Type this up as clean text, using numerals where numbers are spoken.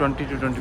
20 to